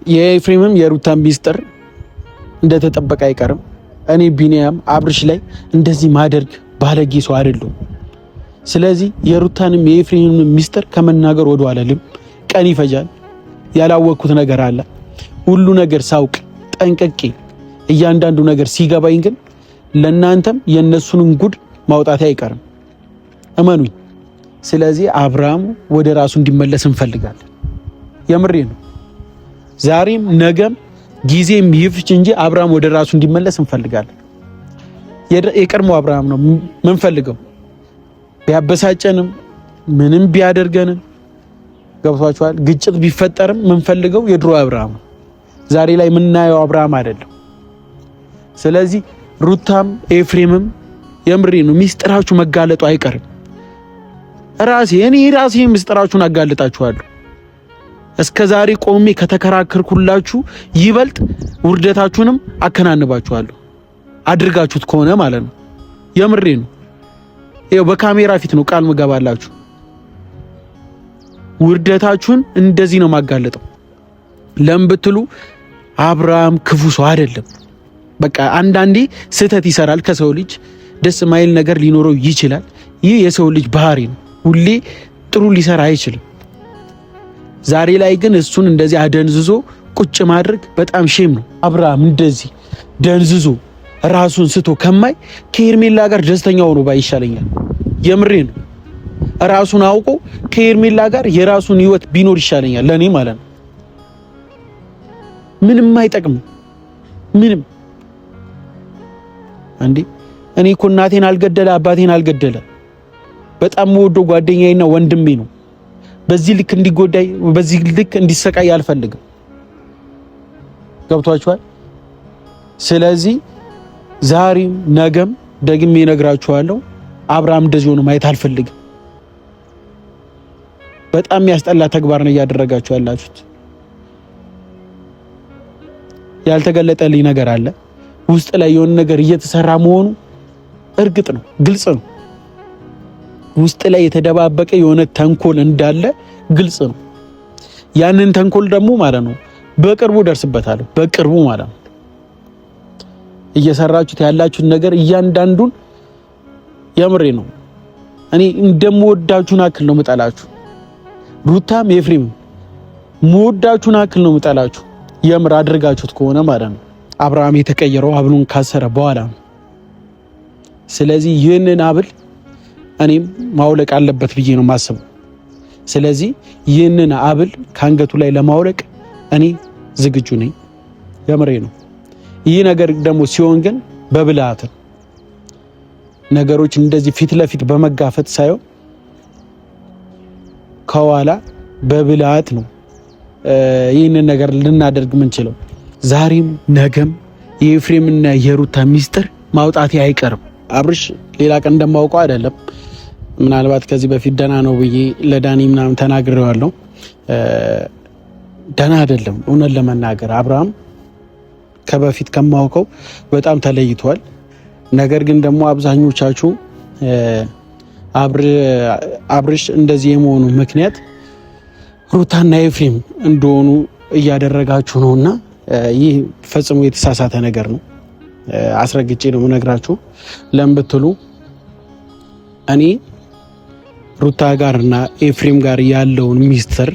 የኤፍሬምም የሩታን ሚስጥር እንደተጠበቀ አይቀርም። እኔ ቢኒያም አብርሽ ላይ እንደዚህ ማደርግ ባለጌ ሰው አይደለም። ስለዚህ የሩታንም የኤፍሬምንም ሚስጥር ከመናገር ወደ ኋላ አልልም። ቀን ይፈጃል። ያላወቅኩት ነገር አለ። ሁሉ ነገር ሳውቅ ጠንቀቄ እያንዳንዱ ነገር ሲገባኝ ግን ለናንተም የነሱንም ጉድ ማውጣት አይቀርም፣ እመኑኝ። ስለዚህ አብርሃም ወደ ራሱ እንዲመለስ እንፈልጋለን። የምሬ ነው። ዛሬም ነገም ጊዜም ይፍጅ እንጂ አብርሃም ወደ ራሱ እንዲመለስ እንፈልጋለን። የቀድሞ አብርሃም ነው ምንፈልገው። ቢያበሳጨንም ምንም ቢያደርገንም ገብቷችኋል። ግጭት ቢፈጠርም ምንፈልገው የድሮ አብርሃም ነው። ዛሬ ላይ የምናየው አብርሃም አይደለም። ስለዚህ ሩታም ኤፍሬምም የምሬ ነው ሚስጥራችሁ መጋለጡ አይቀርም። እኔ ራሴ ሚስጥራችሁን አጋልጣችኋለሁ። እስከ ዛሬ ቆሜ ከተከራከርኩላችሁ ይበልጥ ውርደታችሁንም አከናንባችኋለሁ። አድርጋችሁት ከሆነ ማለት ነው። የምሬ ነው። ይኸው በካሜራ ፊት ነው ቃል ምገባላችሁ። ውርደታችሁን እንደዚህ ነው ማጋለጠው። ለምን ብትሉ አብርሃም ክፉ ሰው አይደለም። በቃ አንዳንዴ ስህተት ይሰራል። ከሰው ልጅ ደስ ማይል ነገር ሊኖረው ይችላል። ይህ የሰው ልጅ ባህሪ ነው። ሁሌ ጥሩ ሊሰራ አይችልም። ዛሬ ላይ ግን እሱን እንደዚህ አደንዝዞ ቁጭ ማድረግ በጣም ሼም ነው። አብርሃም እንደዚህ ደንዝዞ ራሱን ስቶ ከማይ ከሄርሜላ ጋር ደስተኛ ሆኖ ባይሻለኛል። የምሬ ነው። ራሱን አውቆ ከሄርሜላ ጋር የራሱን ህይወት ቢኖር ይሻለኛል ለኔ ማለት ነው። ምንም አይጠቅም። ምንም እንዴ እኔ እኮ እናቴን አልገደለ አባቴን አልገደለ በጣም ወዶ ጓደኛዬና ወንድሜ ነው። በዚህ ልክ እንዲጎዳይ በዚህ ልክ እንዲሰቃይ አልፈልግም። ገብቷችኋል? ስለዚህ ዛሬም ነገም ደግሜ እነግራችኋለሁ አብርሃም እንደዚህ ሆኖ ማየት አልፈልግም። በጣም ያስጠላ ተግባር ነው እያደረጋችሁ ያላችሁት። ያልተገለጠልኝ ነገር አለ ውስጥ ላይ የሆነ ነገር እየተሰራ መሆኑ እርግጥ ነው፣ ግልጽ ነው። ውስጥ ላይ የተደባበቀ የሆነ ተንኮል እንዳለ ግልጽ ነው። ያንን ተንኮል ደግሞ ማለት ነው በቅርቡ ደርስበታለሁ። በቅርቡ ማለት ነው እየሰራችሁት ያላችሁት ነገር እያንዳንዱን የምሬ ነው። እኔ እንደምወዳችሁን አክል ነው ምጠላችሁ። ሩታም ኤፍሬም ምወዳችሁን አክል ነው ምጠላችሁ። የምር አድርጋችሁት ከሆነ ማለት ነው አብርሃም የተቀየረው ሀብሉን ካሰረ በኋላ ነው። ስለዚህ ይህንን ሀብል እኔም ማውለቅ አለበት ብዬ ነው ማስበው። ስለዚህ ይህንን ሀብል ከአንገቱ ላይ ለማውለቅ እኔ ዝግጁ ነኝ። የምሬ ነው። ይህ ነገር ደግሞ ሲሆን ግን በብልሃት ነገሮች እንደዚህ ፊት ለፊት በመጋፈጥ ሳይሆን ከኋላ በብልሃት ነው ይህንን ነገር ልናደርግ ምንችለው። ዛሬም ነገም የኤፍሬምና የሩታ ሚስጥር ማውጣቴ አይቀርም። አብርሽ ሌላ ቀን እንደማውቀው አይደለም። ምናልባት ከዚህ በፊት ደና ነው ብዬ ለዳኒ ምናምን ተናግሬዋለሁ። ደና አይደለም። እውነት ለመናገር አብርሃም ከበፊት ከማውቀው በጣም ተለይቷል። ነገር ግን ደግሞ አብዛኞቻችሁ አብርሽ እንደዚህ የመሆኑ ምክንያት ሩታና ኤፍሬም እንደሆኑ እያደረጋችሁ ነውና ይህ ፈጽሞ የተሳሳተ ነገር ነው። አስረግጬ ነው የምነግራችሁ። ለምን ብትሉ እኔ ሩታ ጋርና ኤፍሬም ጋር ያለውን ሚስጥር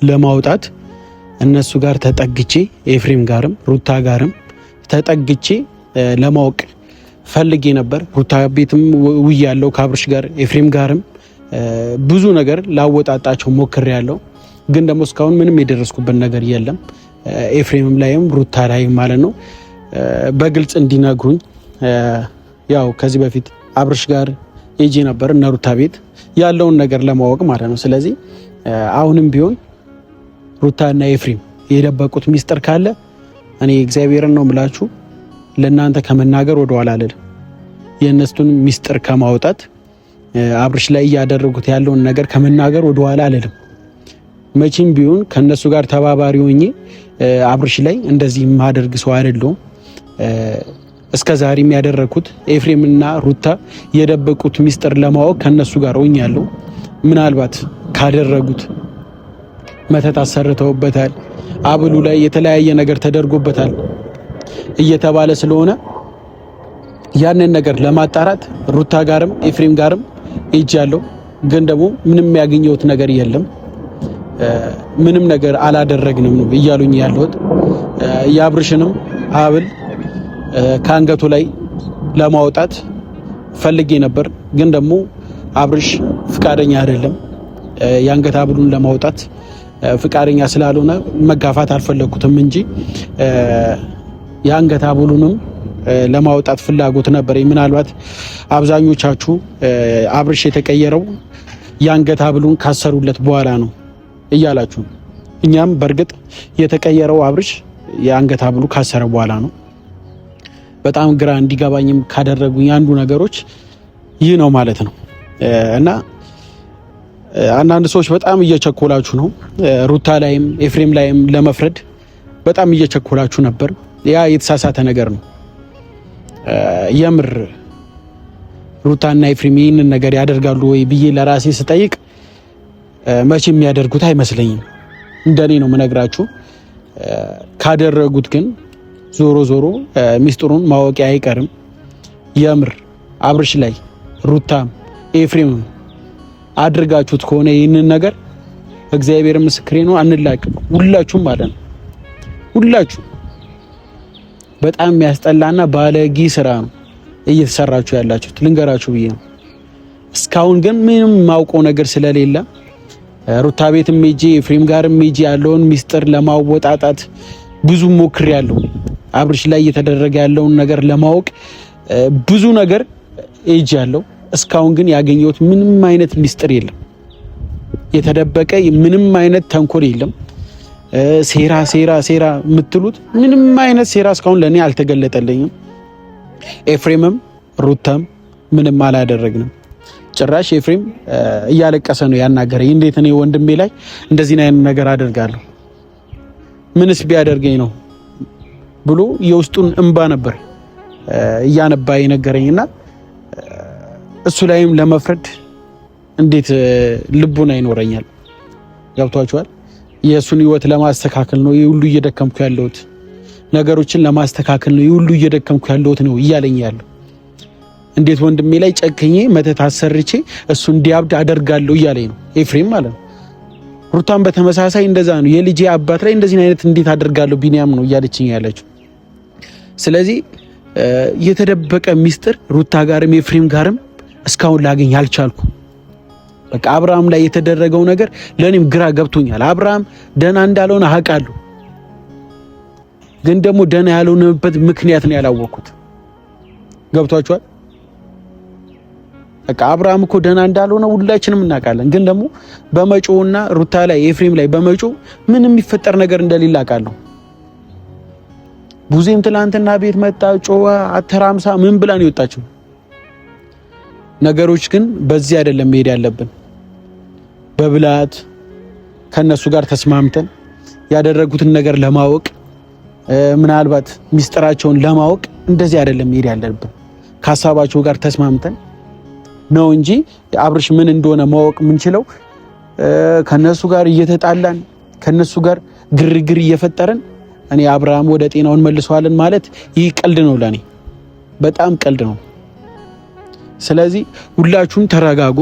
ለማውጣት እነሱ ጋር ተጠግቼ ኤፍሬም ጋርም ሩታ ጋርም ተጠግቼ ለማወቅ ፈልጌ ነበር። ሩታ ቤትም ውያለሁ ከአብርሽ ጋር ኤፍሬም ጋርም ብዙ ነገር ላወጣጣቸው ሞክሬያለሁ። ግን ደግሞ እስካሁን ምንም የደረስኩበት ነገር የለም። ኤፍሬምም ላይም ሩታ ላይም ማለት ነው በግልጽ እንዲነግሩኝ። ያው ከዚህ በፊት አብርሽ ጋር ሄጄ ነበር እና ሩታ ቤት ያለውን ነገር ለማወቅ ማለት ነው። ስለዚህ አሁንም ቢሆን ሩታና ኤፍሬም የደበቁት ሚስጥር ካለ እኔ እግዚአብሔርን ነው የምላችሁ ለእናንተ ከመናገር ወደ ኋላ አልልም። የእነሱን ሚስጥር ከማውጣት አብርሽ ላይ እያደረጉት ያለውን ነገር ከመናገር ወደ ኋላ አልልም። መቼም ቢሆን ከነሱ ጋር ተባባሪ ሆኜ አብርሽ ላይ እንደዚህ ማደርግ ሰው አይደለሁም። እስከ ዛሬም ያደረኩት ኤፍሬምና ሩታ የደበቁት ሚስጥር ለማወቅ ከነሱ ጋር ሆኛለሁ። ምናልባት ካደረጉት መተት አሰርተውበታል፣ አብሉ ላይ የተለያየ ነገር ተደርጎበታል እየተባለ ስለሆነ ያንን ነገር ለማጣራት ሩታ ጋርም ኤፍሬም ጋርም ሄጃለሁ። ግን ደግሞ ምንም ያገኘሁት ነገር የለም። ምንም ነገር አላደረግንም ነው እያሉኝ ያለሁት። የአብርሽንም ሀብል ከአንገቱ ላይ ለማውጣት ፈልጌ ነበር፣ ግን ደግሞ አብርሽ ፍቃደኛ አይደለም። የአንገት ሀብሉን ለማውጣት ፍቃደኛ ስላልሆነ መጋፋት አልፈለኩትም እንጂ የአንገት ሀብሉንም ለማውጣት ፍላጎት ነበር። ምናልባት አብዛኞቻችሁ አብርሽ የተቀየረው የአንገት ሀብሉን ካሰሩለት በኋላ ነው እያላችሁ፣ እኛም በእርግጥ የተቀየረው አብርሽ የአንገት ሀብሉ ካሰረ በኋላ ነው። በጣም ግራ እንዲገባኝም ካደረጉኝ አንዱ ነገሮች ይህ ነው ማለት ነው። እና አንዳንድ ሰዎች በጣም እየቸኮላችሁ ነው፣ ሩታ ላይም ኤፍሬም ላይም ለመፍረድ በጣም እየቸኮላችሁ ነበር። ያ የተሳሳተ ነገር ነው። የምር ሩታና ኤፍሬም ይህንን ነገር ያደርጋሉ ወይ ብዬ ለራሴ ስጠይቅ መቼ የሚያደርጉት አይመስለኝም። እንደኔ ነው የምነግራችሁ። ካደረጉት ግን ዞሮ ዞሮ ሚስጥሩን ማወቂያ አይቀርም። የምር አብርሽ ላይ ሩታም ኤፍሬም አድርጋችሁት ከሆነ ይህንን ነገር እግዚአብሔር ምስክሬ ነው፣ አንላቅም ሁላችሁም ማለት ነው። ሁላችሁ በጣም የሚያስጠላና ባለጌ ስራ ነው እየተሰራችሁ ያላችሁት፣ ልንገራችሁ ብዬ ነው። እስካሁን ግን ምንም ማውቀው ነገር ስለሌለ ሩታ ቤትም ሄጄ ኤፍሬም ጋርም ሄጄ ያለውን ሚስጥር ለማወጣጣት ብዙ ሞክሬያለሁ። አብርሽ ላይ እየተደረገ ያለውን ነገር ለማወቅ ብዙ ነገር ሄጃለሁ። እስካሁን ግን ያገኘሁት ምንም አይነት ሚስጥር የለም። የተደበቀ ምንም አይነት ተንኮል የለም። ሴራ የምትሉት ምንም አይነት ሴራ እስካሁን ለኔ አልተገለጠልኝም። ኤፍሬምም ሩታም ምንም አላደረግንም። ጭራሽ ኤፍሬም እያለቀሰ ነው ያናገረኝ። እንዴት እኔ ወንድሜ ላይ እንደዚህ አይነት ነገር አደርጋለሁ? ምንስ ቢያደርገኝ ነው ብሎ የውስጡን እንባ ነበር እያነባ የነገረኝና እሱ ላይም ለመፍረድ እንዴት ልቡን አይኖረኛል? ገብቷችኋል? የእሱን ህይወት ለማስተካከል ነው ሁሉ እየደከምኩ ያለሁት፣ ነገሮችን ለማስተካከል ነው ሁሉ እየደከምኩ ያለሁት ነው እያለኝ ያለው። እንዴት ወንድሜ ላይ ጨክኜ መተት አሰርቼ እሱ እንዲያብድ አደርጋለሁ እያለኝ ነው ኤፍሬም ማለት ነው። ሩታም በተመሳሳይ እንደዛ ነው። የልጄ አባት ላይ እንደዚህ አይነት እንዴት አደርጋለሁ ቢኒያም ነው እያለችኝ ያለችው። ስለዚህ የተደበቀ ሚስጥር ሩታ ጋርም ኤፍሬም ጋርም እስካሁን ላገኝ አልቻልኩ። በቃ አብርሃም ላይ የተደረገው ነገር ለኔም ግራ ገብቶኛል። አብርሃም ደና እንዳልሆነ አውቃለሁ፣ ግን ደግሞ ደና ያልሆነበት ምክንያት ነው ያላወቅኩት። ገብቷችኋል? በቃ አብርሃም እኮ ደና እንዳልሆነ ሁላችንም እናውቃለን፣ ግን ደግሞ በመጮውና ሩታ ላይ ኤፍሬም ላይ በመጮው ምንም የሚፈጠር ነገር እንደሌለ አውቃለሁ። ቡዜም ትላንትና ቤት መጣ ጮዋ አተራምሳ ምን ብላ ነው የወጣችው? ነገሮች ግን በዚህ አይደለም መሄድ ያለብን። በብላት ከነሱ ጋር ተስማምተን ያደረጉትን ነገር ለማወቅ ምናልባት ሚስጥራቸውን ለማወቅ እንደዚህ አይደለም መሄድ ያለብን። ከሀሳባቸው ጋር ተስማምተን ነው እንጂ አብርሽ ምን እንደሆነ ማወቅ የምንችለው ከነሱ ጋር እየተጣላን ከነሱ ጋር ግርግር እየፈጠረን እኔ አብርሃም ወደ ጤናውን መልሰዋለን ማለት ይህ ቀልድ ነው፣ ለኔ በጣም ቀልድ ነው። ስለዚህ ሁላችሁም ተረጋጉ።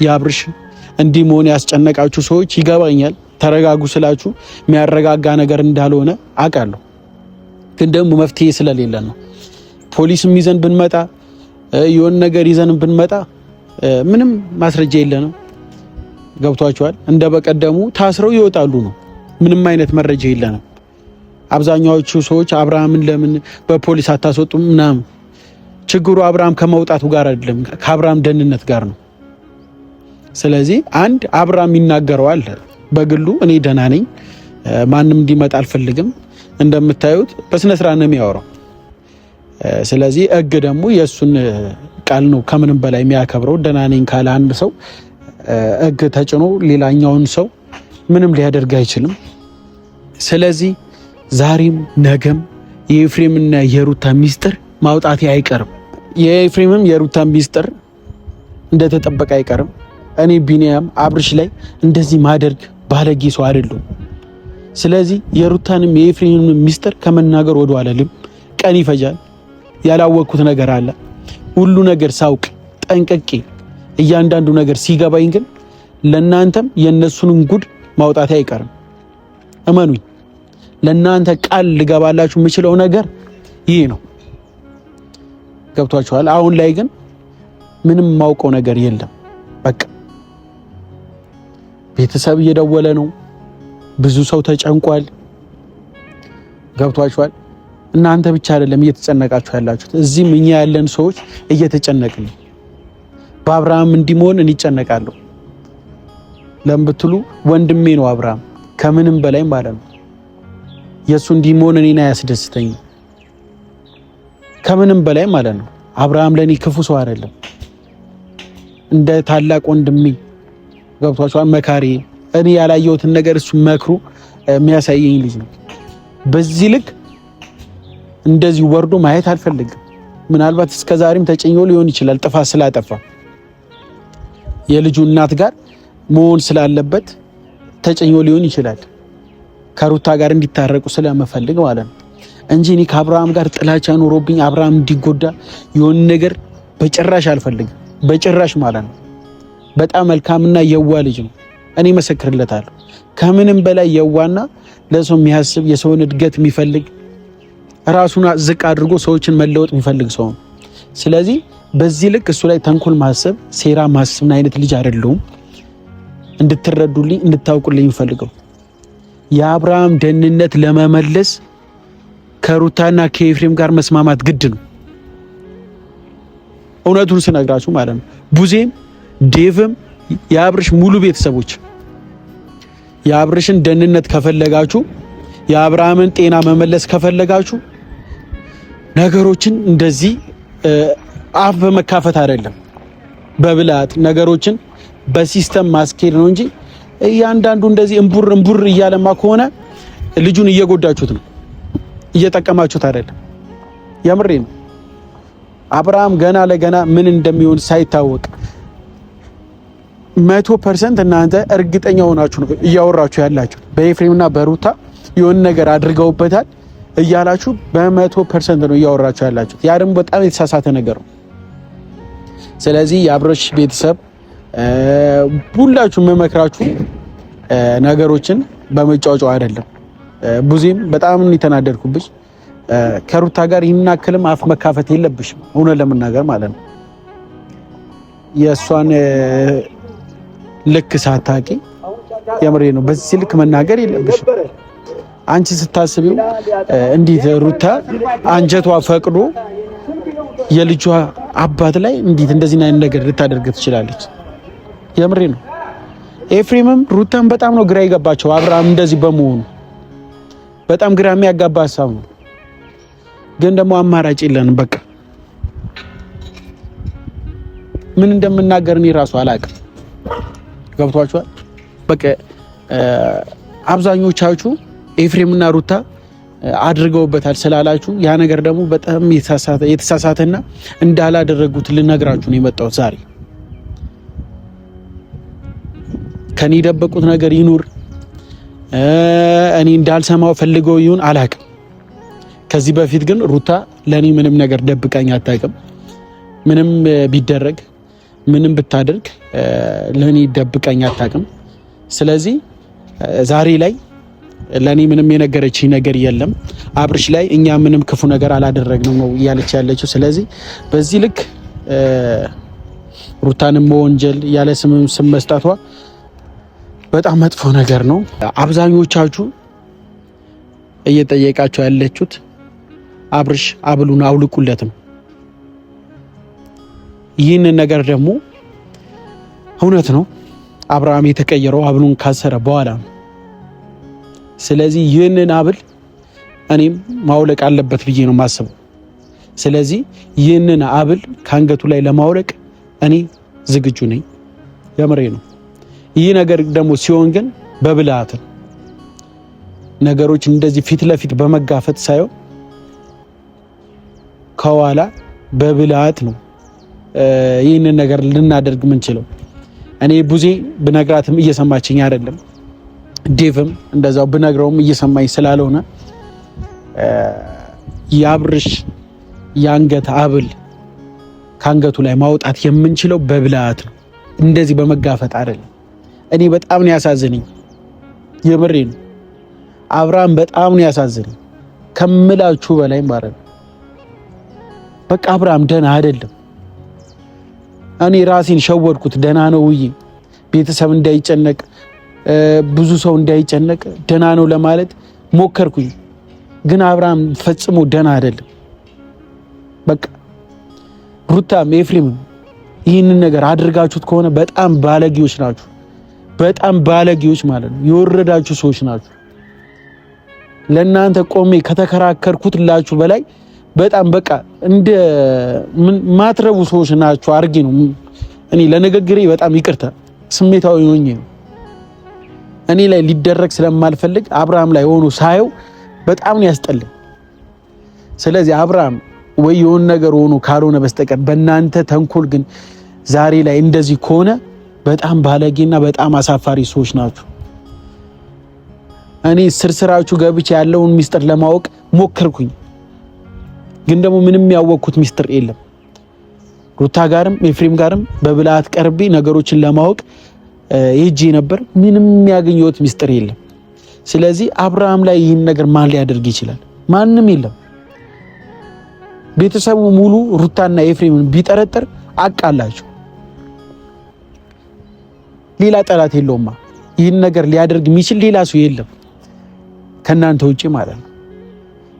የአብርሽ እንዲህ መሆን ያስጨነቃችሁ ሰዎች ይገባኛል። ተረጋጉ ስላችሁ የሚያረጋጋ ነገር እንዳልሆነ አውቃለሁ፣ ግን ደግሞ መፍትሄ ስለሌለ ነው። ፖሊስም ይዘን ብንመጣ የሆነ ነገር ይዘን ብንመጣ ምንም ማስረጃ የለንም። ገብቷችኋል? እንደ በቀደሙ ታስረው ይወጣሉ ነው። ምንም አይነት መረጃ የለንም። አብዛኛዎቹ ሰዎች አብርሃምን ለምን በፖሊስ አታስወጡም ምናምን፣ ችግሩ አብርሃም ከመውጣቱ ጋር አይደለም፣ ከአብርሃም ደህንነት ጋር ነው። ስለዚህ አንድ አብርሃም ይናገረዋል በግሉ እኔ ደህና ነኝ፣ ማንም እንዲመጣ አልፈልግም፣ እንደምታዩት በስነ ስርዓት ነው የሚያወራው። ስለዚህ ሕግ ደግሞ የእሱን ቃል ነው ከምንም በላይ የሚያከብረው። ደህና ነኝ ካለ አንድ ሰው ሕግ ተጭኖ ሌላኛውን ሰው ምንም ሊያደርግ አይችልም። ስለዚህ ዛሬም ነገም የኤፍሬምና የሩታ ሚስጥር ማውጣቴ አይቀርም። የኤፍሬምም የሩታ ሚስጥር እንደተጠበቀ አይቀርም። እኔ ቢኒያም አብርሽ ላይ እንደዚህ ማደርግ ባለጌ ሰው አይደለም። ስለዚህ የሩታንም የኤፍሬምንም ሚስጥር ከመናገር ወደ አለልም። ቀን ይፈጃል። ያላወቅኩት ነገር አለ። ሁሉ ነገር ሳውቅ ጠንቀቄ እያንዳንዱ ነገር ሲገባኝ ግን ለናንተም የነሱንም ጉድ ማውጣት አይቀርም። እመኑኝ። ለናንተ ቃል ልገባላችሁ የምችለው ነገር ይሄ ነው። ገብቷችኋል? አሁን ላይ ግን ምንም ማውቀው ነገር የለም። በቃ ቤተሰብ እየደወለ ነው። ብዙ ሰው ተጨንቋል። ገብቷችኋል? እናንተ ብቻ አይደለም እየተጨነቃችሁ ያላችሁት፣ እዚህም እኛ ያለን ሰዎች እየተጨነቅን ነው። በአብርሃም እንዲሞን እንጨነቃለሁ። ለምን ብትሉ ወንድሜ ነው አብርሃም፣ ከምንም በላይ ማለት ነው። የሱ እንዲሞን እኔን አያስደስተኝም፣ ከምንም በላይ ማለት ነው። አብርሃም ለኔ ክፉ ሰው አይደለም፣ እንደ ታላቅ ወንድሜ ገብቷችኋል? መካሪ፣ እኔ ያላየሁትን ነገር እሱ መክሩ የሚያሳየኝ ልጅ ነው። በዚህ ልክ እንደዚህ ወርዶ ማየት አልፈልግም። ምናልባት እስከዛሬም ተጨኝቶ ሊሆን ይችላል፣ ጥፋት ስላጠፋ የልጁ እናት ጋር መሆን ስላለበት ተጨኝቶ ሊሆን ይችላል፣ ከሩታ ጋር እንዲታረቁ ስለመፈልግ ማለት ነው እንጂ እኔ ከአብርሃም ጋር ጥላቻ ኖሮብኝ አብርሃም እንዲጎዳ የሆነ ነገር በጭራሽ አልፈልግም፣ በጭራሽ ማለት ነው። በጣም መልካምና የዋ ልጅ ነው፣ እኔ መሰክርለታለሁ። ከምንም በላይ የዋና ለሰው የሚያስብ የሰውን እድገት የሚፈልግ ራሱን ዝቅ አድርጎ ሰዎችን መለወጥ የሚፈልግ ሰው ነው። ስለዚህ በዚህ ልክ እሱ ላይ ተንኮል ማሰብ፣ ሴራ ማሰብ አይነት ልጅ አይደለሁም። እንድትረዱልኝ እንድታውቁልኝ የሚፈልገው የአብርሃም ደህንነት ለመመለስ ከሩታና ከኤፍሬም ጋር መስማማት ግድ ነው። እውነቱን ስነግራችሁ ማለት ነው። ቡዜም ዴቭም የአብርሽ ሙሉ ቤተሰቦች የአብርሽን ደህንነት ከፈለጋችሁ፣ የአብርሃምን ጤና መመለስ ከፈለጋችሁ ነገሮችን እንደዚህ አፍ በመካፈት አይደለም፣ በብላት ነገሮችን በሲስተም ማስኬድ ነው እንጂ እያንዳንዱ እንደዚህ እምቡር እያለማ ከሆነ ልጁን እየጎዳችሁት ነው፣ እየጠቀማችሁት አይደለም። የምሬ ነው። አብርሃም ገና ለገና ምን እንደሚሆን ሳይታወቅ 100% እናንተ እርግጠኛ ሆናችሁ ነው እያወራችሁ ያላችሁ። በኤፍሬምና በሩታ የሆነ ነገር አድርገውበታል እያላችሁ በ100% ነው እያወራችሁ ያላችሁ። ያ ደግሞ በጣም የተሳሳተ ነገር ነው። ስለዚህ የአብርሽ ቤተሰብ ሁላችሁ መመክራችሁ ነገሮችን በመጫወጫው አይደለም። ቡዜም በጣም የተናደድኩብሽ ከሩታ ጋር ይናክልም አፍ መካፈት የለብሽም፣ እውነት ለመናገር ማለት ነው። የእሷን ልክ ሳታቂ የምሬ ነው፣ በዚህ ልክ መናገር የለብሽም። አንቺ ስታስቢው እንዴት ሩታ አንጀቷ ፈቅዶ የልጇ አባት ላይ እንዴት እንደዚህ አይነት ነገር ልታደርግ ትችላለች? የምሬ ነው። ኤፍሬምም ሩታን በጣም ነው ግራ የገባቸው። አብርሃም እንደዚህ በመሆኑ በጣም ግራ የሚያጋባ ሀሳብ ነው። ግን ደግሞ አማራጭ የለንም። በቃ ምን እንደምናገር እኔ ራሱ አላውቅም። ገብቷችኋል? በቃ አብዛኞቻችሁ ኤፍሬምና ሩታ አድርገውበታል ስላላችሁ ያ ነገር ደግሞ በጣም የተሳሳተና እንዳላደረጉት ልነግራችሁ ነው የመጣሁት ዛሬ። ከኔ የደበቁት ነገር ይኑር እኔ እንዳልሰማው ፈልገው ይሁን አላውቅም። ከዚህ በፊት ግን ሩታ ለኔ ምንም ነገር ደብቃኝ አታውቅም። ምንም ቢደረግ ምንም ብታደርግ ለኔ ደብቃኝ አታውቅም። ስለዚህ ዛሬ ላይ ለኔ ምንም የነገረችኝ ነገር የለም። አብርሽ ላይ እኛ ምንም ክፉ ነገር አላደረግንም ነው እያለች ያለችው። ስለዚህ በዚህ ልክ ሩታንም መወንጀል ያለ ስም መስጠቷ በጣም መጥፎ ነገር ነው። አብዛኞቻችሁ እየጠየቃችሁ ያለችሁት አብርሽ አብሉን አውልቁለትም። ይህንን ነገር ደግሞ እውነት ነው አብርሃም የተቀየረው አብሉን ካሰረ በኋላ ነው። ስለዚህ ይህንን አብል እኔም ማውለቅ አለበት ብዬ ነው ማስበው። ስለዚህ ይህንን አብል ካንገቱ ላይ ለማውለቅ እኔ ዝግጁ ነኝ። የምሬ ነው። ይህ ነገር ደግሞ ሲሆን ግን በብልሃት ነገሮች እንደዚህ ፊት ለፊት በመጋፈጥ ሳይሆን ከኋላ በብልሃት ነው ይህንን ነገር ልናደርግ ምንችለው። እኔ ቡዜ ብነግራትም እየሰማችኝ አይደለም። ዴቭም እንደዛው ብነግረውም እየሰማኝ ስላልሆነ የአብርሽ የአንገት ሐብል ከአንገቱ ላይ ማውጣት የምንችለው በብልሃት ነው፣ እንደዚህ በመጋፈጥ አይደለም። እኔ በጣም ነው ያሳዝነኝ፣ የምሬ ነው። አብርሃም በጣም ነው ያሳዝነኝ ከምላችሁ በላይ ማለት ነው። በቃ አብርሃም ደህና አይደለም። እኔ ራሴን ሸወድኩት ደህና ነው ውዬ ቤተሰብ እንዳይጨነቅ ብዙ ሰው እንዳይጨነቅ ደህና ነው ለማለት ሞከርኩኝ፣ ግን አብርሃም ፈጽሞ ደህና አይደለም። በቃ ሩታም ኤፍሬም ይህንን ነገር አድርጋችሁት ከሆነ በጣም ባለጌዎች ናችሁ፣ በጣም ባለጌዎች ማለት ነው። የወረዳችሁ ሰዎች ናችሁ። ለእናንተ ቆሜ ከተከራከርኩትላችሁ በላይ በጣም በቃ እንደ ማትረቡ ሰዎች ናችሁ አርጊ ነው። እኔ ለንግግሬ በጣም ይቅርታ ስሜታዊ ሆኜ ነው። እኔ ላይ ሊደረግ ስለማልፈልግ አብርሃም ላይ ሆኖ ሳየው በጣም ነው ያስጠላኝ። ስለዚህ አብርሃም ወይ የሆነ ነገር ሆኖ ካልሆነ በስተቀር በእናንተ ተንኮል ግን ዛሬ ላይ እንደዚህ ከሆነ በጣም ባለጌና በጣም አሳፋሪ ሰዎች ናችሁ። እኔ ስርስራችሁ ገብቼ ያለውን ሚስጥር ለማወቅ ሞከርኩኝ፣ ግን ደግሞ ምንም ያወቅኩት ሚስጥር የለም። ሩታ ጋርም ኤፍሬም ጋርም በብልሃት ቀርቤ ነገሮችን ለማወቅ ሄጄ ነበር፣ ምንም ያገኘሁት ሚስጥር የለም። ስለዚህ አብርሃም ላይ ይህን ነገር ማን ሊያደርግ ይችላል? ማንም የለም። ቤተሰቡ ሙሉ ሩታና ኤፍሬምን ቢጠረጥር አቃላችሁ፣ ሌላ ጠላት የለውማ። ይህን ነገር ሊያደርግ የሚችል ሌላ ሰው የለም ከናንተ ውጪ ማለት ነው።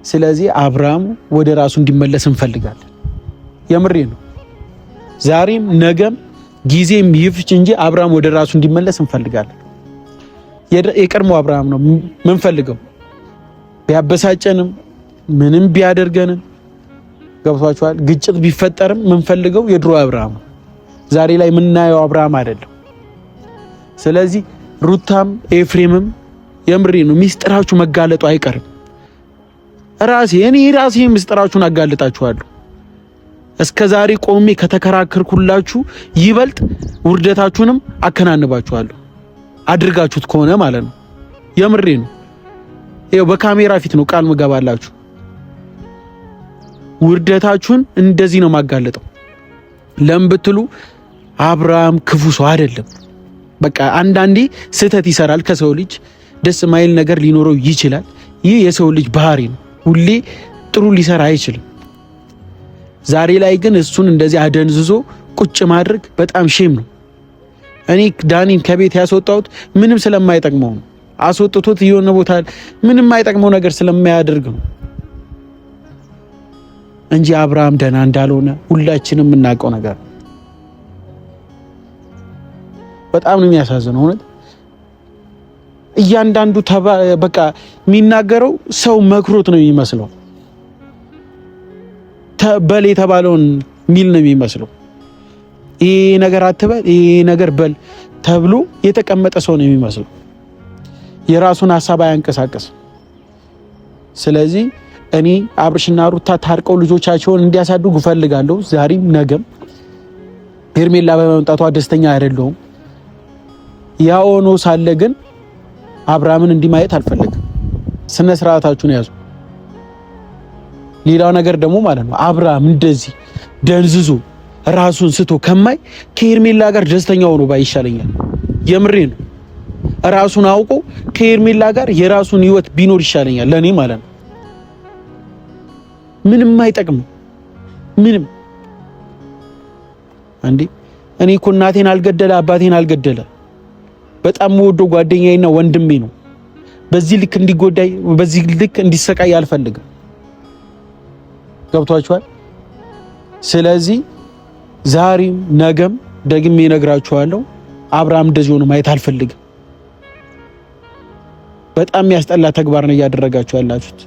ስለዚህ አብርሃም ወደ ራሱ እንዲመለስ እንፈልጋለን። የምሬ ነው። ዛሬም ነገም ጊዜም ይፍች እንጂ አብርሃም ወደ ራሱ እንዲመለስ እንፈልጋለን። የቀድሞ አብርሃም ነው ምንፈልገው። ቢያበሳጨንም ምንም ቢያደርገንም ገብቷችኋል። ግጭት ቢፈጠርም ምንፈልገው የድሮ አብርሃም ነው። ዛሬ ላይ የምናየው አብርሃም አይደለም። ስለዚህ ሩታም ኤፍሬምም የምሬ ነው ሚስጥራችሁ መጋለጡ አይቀርም። እኔ ራሴ ሚስጥራችሁን አጋልጣችኋለሁ። እስከ ዛሬ ቆሜ ከተከራከርኩላችሁ ይበልጥ ውርደታችሁንም አከናንባችኋለሁ፣ አድርጋችሁት ከሆነ ማለት ነው። የምሬ ነው። ይኸው በካሜራ ፊት ነው ቃል ምገባላችሁ። ውርደታችሁን እንደዚህ ነው ማጋለጠው። ለምን ብትሉ አብርሃም ክፉ ሰው አይደለም። በቃ አንዳንዴ ስህተት ይሰራል። ከሰው ልጅ ደስ ማይል ነገር ሊኖረው ይችላል። ይህ የሰው ልጅ ባህሪ ነው። ሁሌ ጥሩ ሊሰራ አይችልም። ዛሬ ላይ ግን እሱን እንደዚህ አደንዝዞ ቁጭ ማድረግ በጣም ሼም ነው። እኔ ዳኒን ከቤት ያስወጣሁት ምንም ስለማይጠቅመው ነው። አስወጥቶት የሆነ ቦታ ምንም የማይጠቅመው ነገር ስለማያደርግ ነው እንጂ አብርሃም ደህና እንዳልሆነ ሁላችንም የምናውቀው ነገር ነው። በጣም ነው የሚያሳዝነው እውነት። እያንዳንዱ በቃ የሚናገረው ሰው መክሮት ነው የሚመስለው። በል የተባለውን ሚል ነው የሚመስለው። ይሄ ነገር አትበል፣ ይሄ ነገር በል ተብሎ የተቀመጠ ሰው ነው የሚመስለው። የራሱን ሐሳብ አያንቀሳቀስም። ስለዚህ እኔ አብርሽና ሩታ ታርቀው ልጆቻቸውን እንዲያሳድጉ ፈልጋለሁ። ዛሬም ነገም ሄርሜላ በመምጣቷ ደስተኛ አይደለሁም። ያ ሆኖ ሳለ ግን አብርሃምን እንዲማየት አልፈልግም። ስነ ስርዓታችሁን ያዙ። ሌላው ነገር ደግሞ ማለት ነው አብርሃም እንደዚህ ደንዝዞ ራሱን ስቶ ከማይ ከሄርሜላ ጋር ደስተኛ ሆኖ ባይሻለኛል። የምሬ ነው። ራሱን አውቆ ከሄርሜላ ጋር የራሱን ህይወት ቢኖር ይሻለኛል ለኔ ማለት ነው። ምንም አይጠቅም። ምንም አንዴ እኔ እኮ እናቴን አልገደለ አባቴን አልገደለ በጣም ወዶ ጓደኛዬና ወንድሜ ነው። በዚህ ልክ እንዲጎዳይ በዚህ ልክ እንዲሰቃይ አልፈልግም። ገብቷችኋል? ስለዚህ ዛሬም ነገም ደግሜ እነግራችኋለሁ አብርሃም እንደዚህ ሆኖ ማየት አልፈልግም። በጣም የሚያስጠላ ተግባር ነው እያደረጋችሁ ያላችሁት።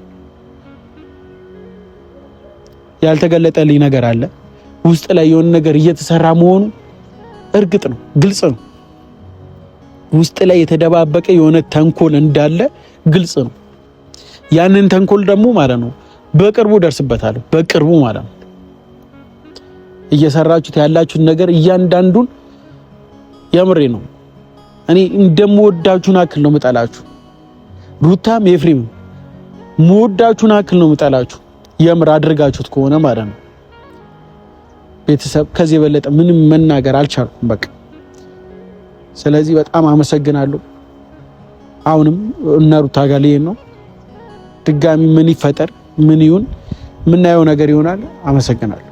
ያልተገለጠልኝ ነገር አለ ውስጥ ላይ የሆነ ነገር እየተሰራ መሆኑ እርግጥ ነው፣ ግልጽ ነው። ውስጥ ላይ የተደባበቀ የሆነ ተንኮል እንዳለ ግልጽ ነው። ያንን ተንኮል ደግሞ ማለት ነው በቅርቡ ደርስበታለሁ። በቅርቡ ማለት ነው እየሰራችሁት ያላችሁት ነገር እያንዳንዱን የምሬ ነው። እኔ እንደምወዳችሁን አክል ነው መጣላችሁ። ሩታም ኤፍሬም መወዳችሁን አክል ነው የምጠላችሁ። የምር አድርጋችሁት ከሆነ ማለት ነው። ቤተሰብ ከዚህ የበለጠ ምንም መናገር አልቻልኩም በቃ። ስለዚህ በጣም አመሰግናለሁ። አሁንም እነ ሩታ ጋር ልሄድ ነው። ድጋሚ ምን ይፈጠር ምን ይሁን የምናየው ነገር ይሆናል። አመሰግናለሁ።